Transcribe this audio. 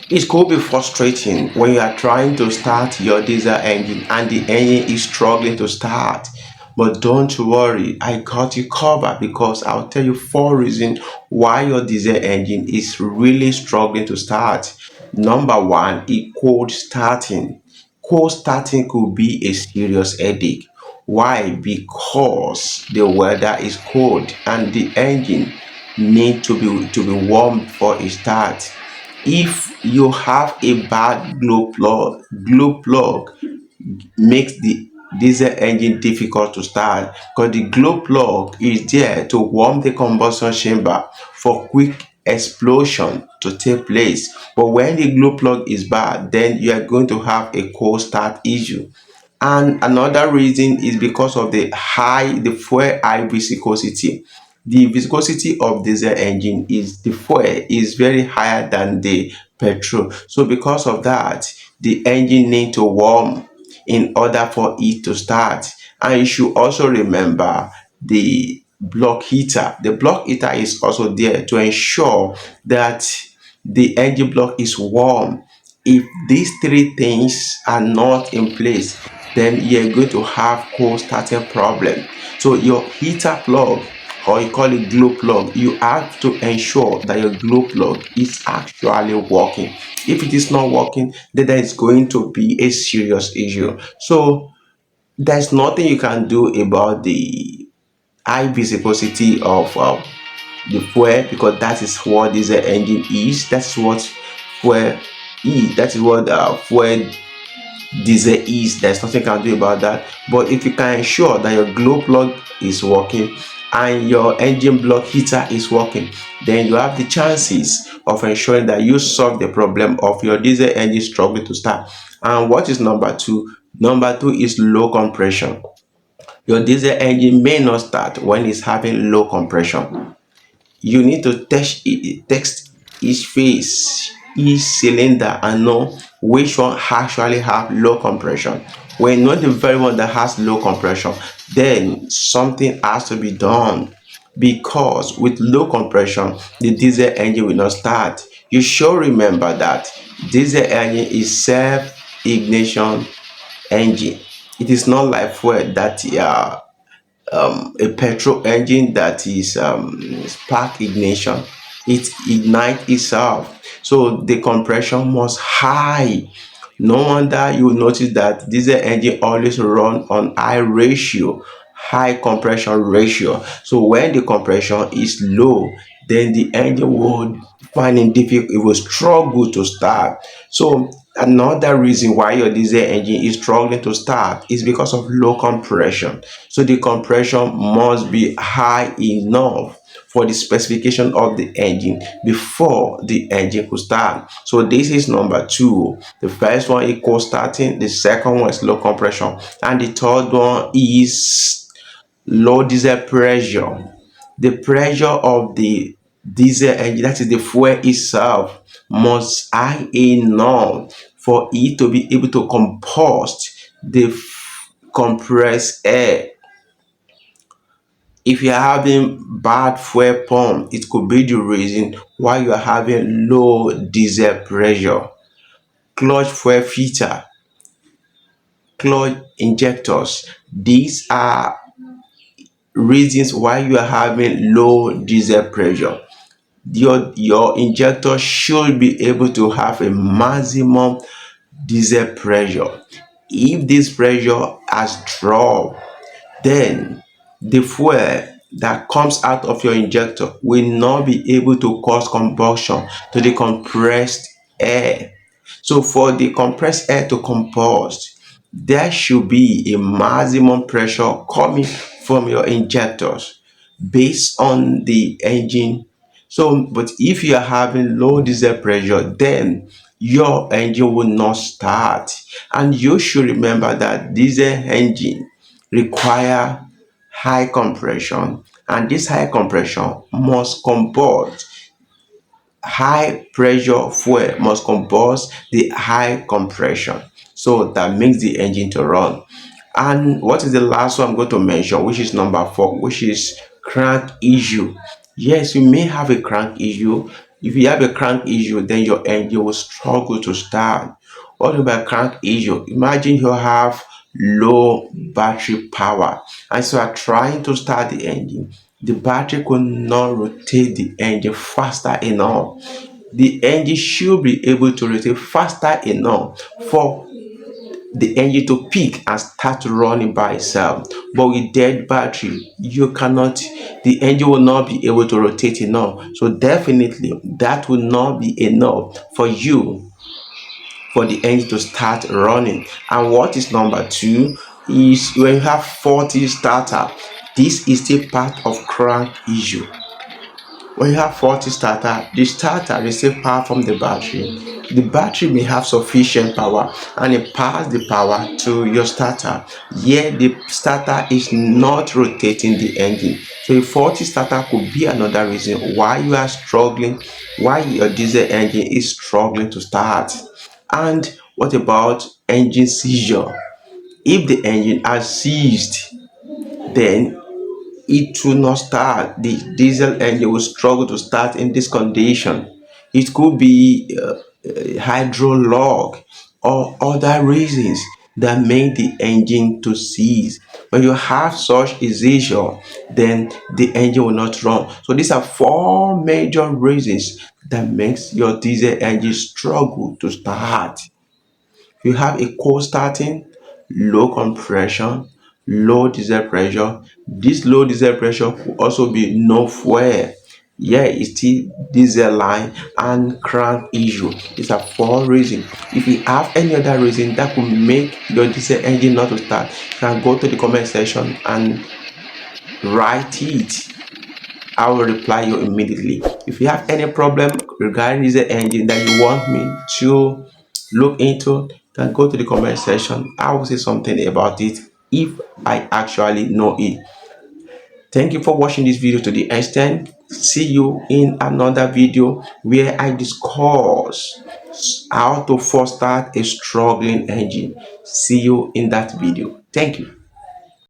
It could be frustrating when you are trying to start your diesel engine and the engine is struggling to start. But don't worry, I got you covered because I'll tell you four reasons why your diesel engine is really struggling to start. Number one, it cold starting. Cold starting could be a serious headache. Why? Because the weather is cold and the engine need to be warm before it starts. If you have a bad glow plug makes the diesel engine difficult to start because the glow plug is there to warm the combustion chamber for quick explosion to take place. But when the glow plug is bad, then you are going to have a cold start issue. And another reason is because of the fuel high viscosity. The viscosity of diesel engine is the fuel is very higher than the petrol. So because of that, the engine need to warm in order for it to start. And you should also remember the block heater. The block heater is also there to ensure that the engine block is warm. If these three things are not in place, then you're going to have cold starting problem. So your heater plug, or you call it glow plug, you have to ensure that your glow plug is actually working. If it is not working, then there is going to be a serious issue. So there's nothing you can do about the high viscosity of the fuel, because that is what this engine is. That's what fuel is. That is what fuel diesel is. There's nothing you can do about that. But if you can ensure that your glow plug is working and your engine block heater is working, then you have the chances of ensuring that you solve the problem of your diesel engine struggling to start. And what is number two? Number two is low compression. Your diesel engine may not start when it's having low compression. You need to test each phase, each cylinder, and know which one actually have low compression. When you know the very one that has low compression, then something has to be done, because with low compression the diesel engine will not start. You should remember that diesel engine is self ignition engine. It is not like fuel that a petrol engine that is spark ignition. It ignites itself, so the compression must high. No wonder you notice that diesel engine always run on high compression ratio. So when the compression is low, then the engine will find it difficult, it will struggle to start. So another reason why your diesel engine is struggling to start is because of low compression. So the compression must be high enough for the specification of the engine before the engine could start. So this is number two. The first one is cold starting, the second one is low compression, and the third one is low diesel pressure. The pressure of the diesel engine, that is the fuel itself, must high enough for it to be able to combust the compressed air. If you are having bad fuel pump, it could be the reason why you are having low diesel pressure. Clutch fuel filter, clutch injectors, these are reasons why you are having low diesel pressure. Your injector should be able to have a maximum diesel pressure. If this pressure has dropped, then the fuel that comes out of your injector will not be able to cause combustion to the compressed air. So for the compressed air to combust, there should be a maximum pressure coming from your injectors based on the engine. So, but if you are having low diesel pressure, then your engine will not start. And you should remember that diesel engine require high compression, and this high compression must combust. High pressure fuel must combust the high compression, so that makes the engine to run. And what is the last one I'm going to mention, which is number four, which is crank issue. Yes, you may have a crank issue. If you have a crank issue, then your engine will struggle to start. What about crank issue? Imagine you have low battery power and so you are trying to start the engine. The battery could not rotate the engine faster enough. The engine should be able to rotate faster enough for the engine to peak and start running by itself. But with dead battery, you cannot, the engine will not be able to rotate enough. So definitely that will not be enough for you for the engine to start running. And what is number two is when you have faulty starter. This is still part of crank issue. When you have faulty starter, the starter receives power from the battery. The battery may have sufficient power and it passes the power to your starter. Yet the starter is not rotating the engine. So a faulty starter could be another reason why you are struggling, why your diesel engine is struggling to start. And what about engine seizure? If the engine has seized, then it will not start. The diesel engine will struggle to start in this condition. It could be hydro log or other reasons that make the engine to seize. When you have such a seizure, then the engine will not run. So these are four major reasons that makes your diesel engine struggle to start. You have a cold starting, low compression, low diesel pressure. This low diesel pressure could also be no fuel. Yeah, it's still diesel line and crank issue. These are four reasons. If you have any other reason that could make your diesel engine not to start, you can go to the comment section and write it. I will reply you immediately. If you have any problem regarding this engine that you want me to look into, then go to the comment section. I will say something about it if I actually know it. Thank you for watching this video to the extent. See you in another video where I discuss how to first start a struggling engine. See you in that video. Thank you.